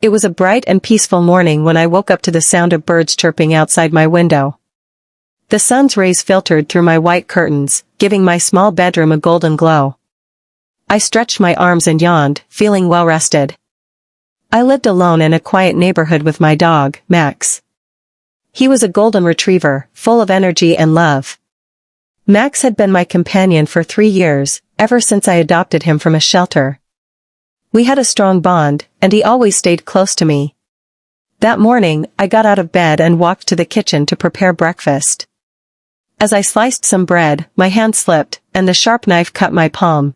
It was a bright and peaceful morning when I woke up to the sound of birds chirping outside my window. The sun's rays filtered through my white curtains, giving my small bedroom a golden glow. I stretched my arms and yawned, feeling well rested. I lived alone in a quiet neighborhood with my dog, Max. He was a golden retriever, full of energy and love. Max had been my companion for 3 years, ever since I adopted him from a shelter. We had a strong bond, and he always stayed close to me. That morning, I got out of bed and walked to the kitchen to prepare breakfast. As I sliced some bread, my hand slipped, and the sharp knife cut my palm.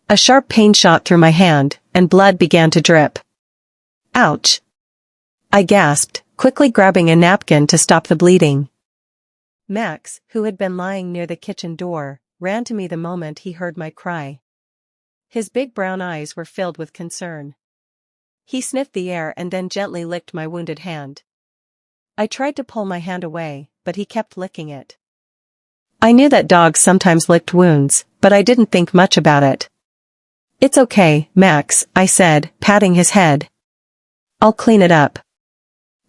A sharp pain shot through my hand, and blood began to drip. Ouch! I gasped, quickly grabbing a napkin to stop the bleeding. Max, who had been lying near the kitchen door, ran to me the moment he heard my cry. His big brown eyes were filled with concern. He sniffed the air and then gently licked my wounded hand. I tried to pull my hand away, but he kept licking it. I knew that dogs sometimes licked wounds, but I didn't think much about it. "It's okay, Max," I said, patting his head. "I'll clean it up."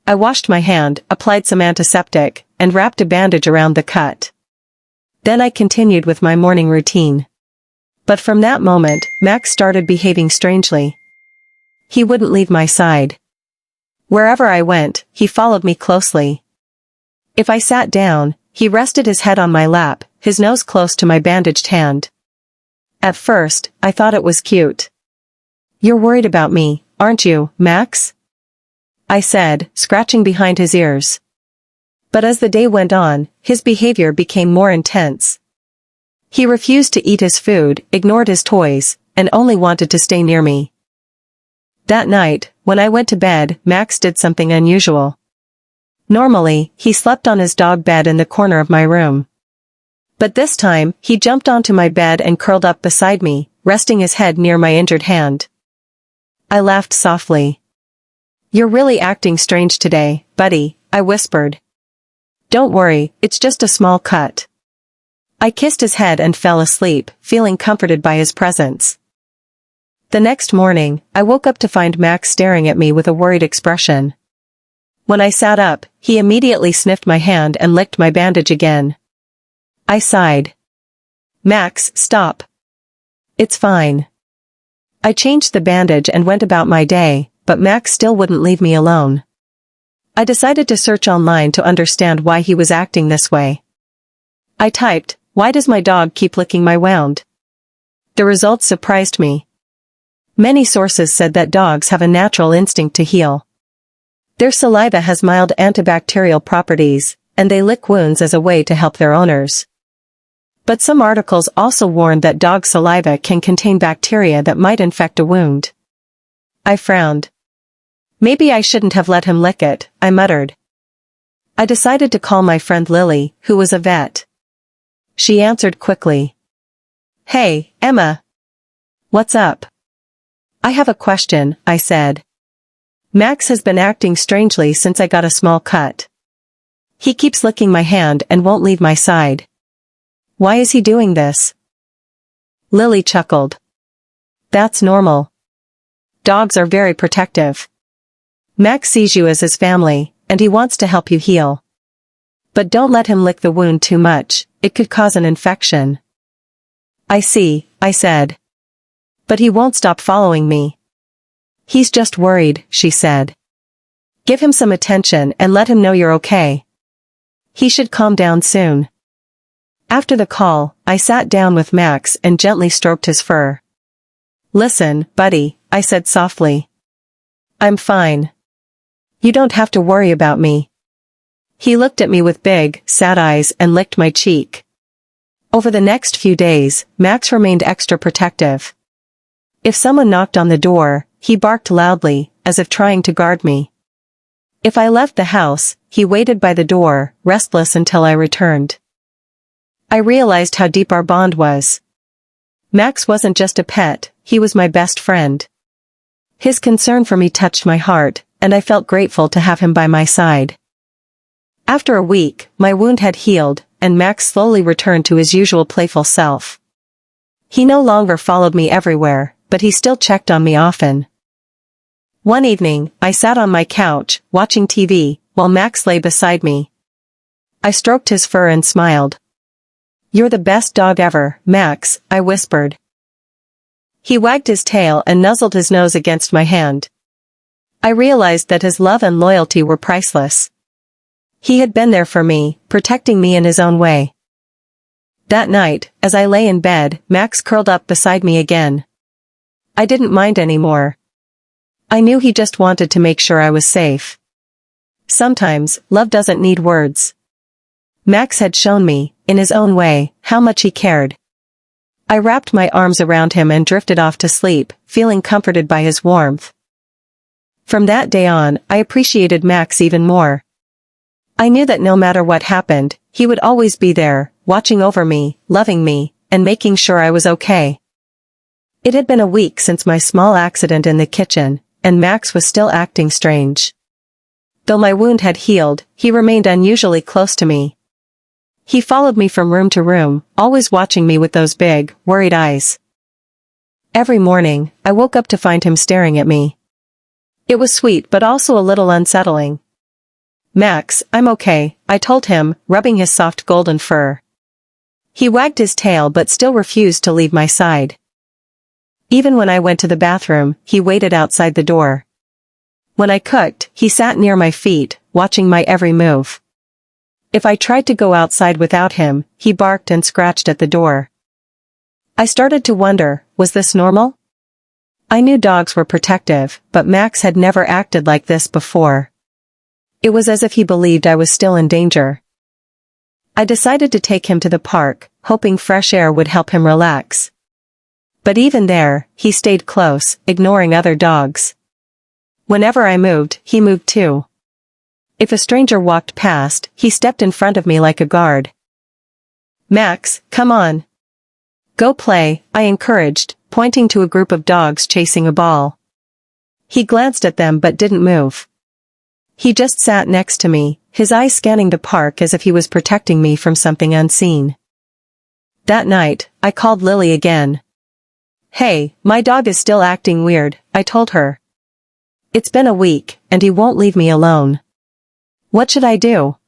I washed my hand, applied some antiseptic, and wrapped a bandage around the cut. Then I continued with my morning routine. But from that moment, Max started behaving strangely. He wouldn't leave my side. Wherever I went, he followed me closely. If I sat down, he rested his head on my lap, his nose close to my bandaged hand. At first, I thought it was cute. "You're worried about me, aren't you, Max?" I said, scratching behind his ears. But as the day went on, his behavior became more intense. He refused to eat his food, ignored his toys, and only wanted to stay near me. That night, when I went to bed, Max did something unusual. Normally, he slept on his dog bed in the corner of my room. But this time, he jumped onto my bed and curled up beside me, resting his head near my injured hand. I laughed softly. "You're really acting strange today, buddy," I whispered. "Don't worry, it's just a small cut." I kissed his head and fell asleep, feeling comforted by his presence. The next morning, I woke up to find Max staring at me with a worried expression. When I sat up, he immediately sniffed my hand and licked my bandage again. I sighed. "Max, stop. It's fine." I changed the bandage and went about my day, but Max still wouldn't leave me alone. I decided to search online to understand why he was acting this way. I typed, "Why does my dog keep licking my wound?" The results surprised me. Many sources said that dogs have a natural instinct to heal. Their saliva has mild antibacterial properties, and they lick wounds as a way to help their owners. But some articles also warned that dog saliva can contain bacteria that might infect a wound. I frowned. "Maybe I shouldn't have let him lick it," I muttered. I decided to call my friend Lily, who was a vet. She answered quickly. "Hey, Emma. What's up?" "I have a question," I said. "Max has been acting strangely since I got a small cut. He keeps licking my hand and won't leave my side. Why is he doing this?" Lily chuckled. "That's normal. Dogs are very protective. Max sees you as his family, and he wants to help you heal. But don't let him lick the wound too much, it could cause an infection." "I see," I said. "But he won't stop following me." "He's just worried," she said. "Give him some attention and let him know you're okay. He should calm down soon." After the call, I sat down with Max and gently stroked his fur. "Listen, buddy," I said softly. "I'm fine. You don't have to worry about me." He looked at me with big, sad eyes and licked my cheek. Over the next few days, Max remained extra protective. If someone knocked on the door, he barked loudly, as if trying to guard me. If I left the house, he waited by the door, restless until I returned. I realized how deep our bond was. Max wasn't just a pet, he was my best friend. His concern for me touched my heart, and I felt grateful to have him by my side. After a week, my wound had healed, and Max slowly returned to his usual playful self. He no longer followed me everywhere, but he still checked on me often. One evening, I sat on my couch, watching TV, while Max lay beside me. I stroked his fur and smiled. "You're the best dog ever, Max," I whispered. He wagged his tail and nuzzled his nose against my hand. I realized that his love and loyalty were priceless. He had been there for me, protecting me in his own way. That night, as I lay in bed, Max curled up beside me again. I didn't mind anymore. I knew he just wanted to make sure I was safe. Sometimes, love doesn't need words. Max had shown me, in his own way, how much he cared. I wrapped my arms around him and drifted off to sleep, feeling comforted by his warmth. From that day on, I appreciated Max even more. I knew that no matter what happened, he would always be there, watching over me, loving me, and making sure I was okay. It had been a week since my small accident in the kitchen, and Max was still acting strange. Though my wound had healed, he remained unusually close to me. He followed me from room to room, always watching me with those big, worried eyes. Every morning, I woke up to find him staring at me. It was sweet but also a little unsettling. "Max, I'm okay," I told him, rubbing his soft golden fur. He wagged his tail but still refused to leave my side. Even when I went to the bathroom, he waited outside the door. When I cooked, he sat near my feet, watching my every move. If I tried to go outside without him, he barked and scratched at the door. I started to wonder, was this normal? I knew dogs were protective, but Max had never acted like this before. It was as if he believed I was still in danger. I decided to take him to the park, hoping fresh air would help him relax. But even there, he stayed close, ignoring other dogs. Whenever I moved, he moved too. If a stranger walked past, he stepped in front of me like a guard. "Max, come on. Go play," I encouraged, pointing to a group of dogs chasing a ball. He glanced at them but didn't move. He just sat next to me, his eyes scanning the park as if he was protecting me from something unseen. That night, I called Lily again. "Hey, my dog is still acting weird," I told her. "It's been a week, and he won't leave me alone. What should I do?"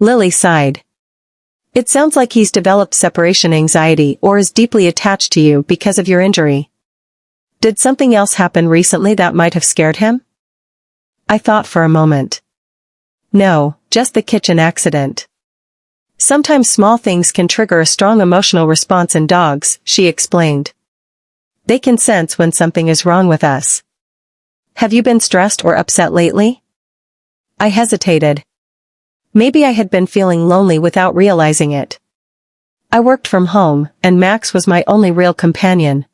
Lily sighed. "It sounds like he's developed separation anxiety or is deeply attached to you because of your injury. Did something else happen recently that might have scared him?" I thought for a moment. "No, just the kitchen accident. Sometimes small things can trigger a strong emotional response in dogs," she explained. "They can sense when something is wrong with us. Have you been stressed or upset lately?" I hesitated. Maybe I had been feeling lonely without realizing it. I worked from home, and Max was my only real companion.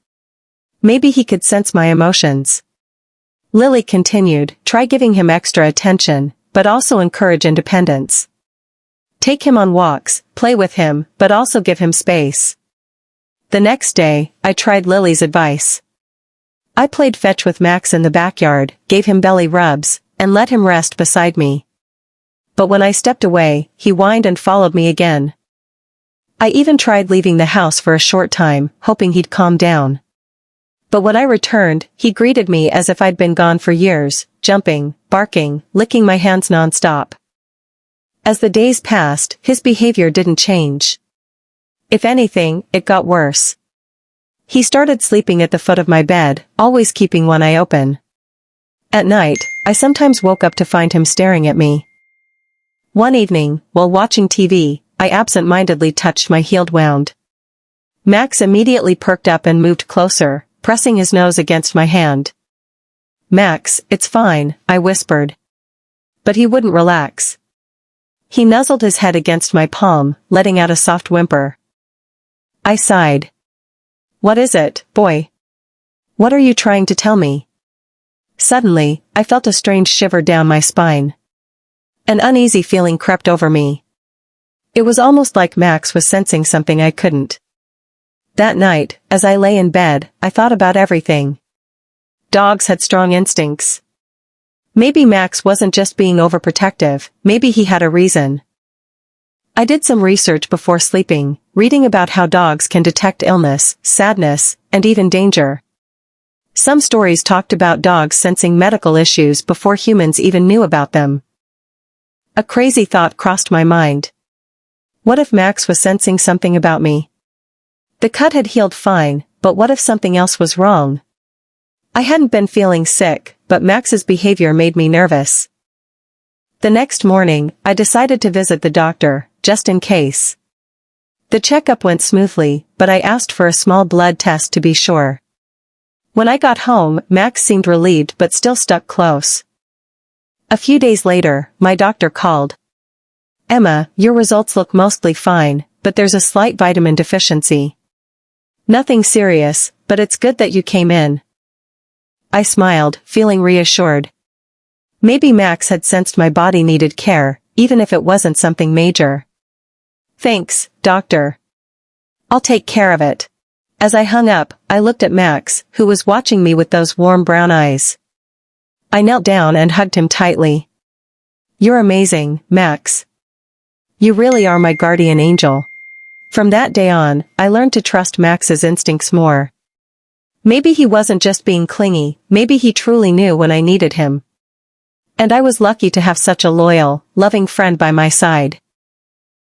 Maybe he could sense my emotions. Lily continued, "Try giving him extra attention, but also encourage independence. Take him on walks, play with him, but also give him space." The next day, I tried Lily's advice. I played fetch with Max in the backyard, gave him belly rubs, and let him rest beside me. But when I stepped away, he whined and followed me again. I even tried leaving the house for a short time, hoping he'd calm down. But when I returned, he greeted me as if I'd been gone for years, jumping, barking, licking my hands nonstop. As the days passed, his behavior didn't change. If anything, it got worse. He started sleeping at the foot of my bed, always keeping one eye open. At night, I sometimes woke up to find him staring at me. One evening, while watching TV, I absent-mindedly touched my healed wound. Max immediately perked up and moved closer, pressing his nose against my hand. "Max, it's fine," I whispered. But he wouldn't relax. He nuzzled his head against my palm, letting out a soft whimper. I sighed. "What is it, boy? What are you trying to tell me?" Suddenly, I felt a strange shiver down my spine. An uneasy feeling crept over me. It was almost like Max was sensing something I couldn't. That night, as I lay in bed, I thought about everything. Dogs had strong instincts. Maybe Max wasn't just being overprotective, maybe he had a reason. I did some research before sleeping, reading about how dogs can detect illness, sadness, and even danger. Some stories talked about dogs sensing medical issues before humans even knew about them. A crazy thought crossed my mind. What if Max was sensing something about me? The cut had healed fine, but what if something else was wrong? I hadn't been feeling sick, but Max's behavior made me nervous. The next morning, I decided to visit the doctor, just in case. The checkup went smoothly, but I asked for a small blood test to be sure. When I got home, Max seemed relieved but still stuck close. A few days later, my doctor called. "Emma, your results look mostly fine, but there's a slight vitamin deficiency. Nothing serious, but it's good that you came in." I smiled, feeling reassured. Maybe Max had sensed my body needed care, even if it wasn't something major. "Thanks, doctor. I'll take care of it." As I hung up, I looked at Max, who was watching me with those warm brown eyes. I knelt down and hugged him tightly. "You're amazing, Max. You really are my guardian angel." From that day on, I learned to trust Max's instincts more. Maybe he wasn't just being clingy, maybe he truly knew when I needed him. And I was lucky to have such a loyal, loving friend by my side.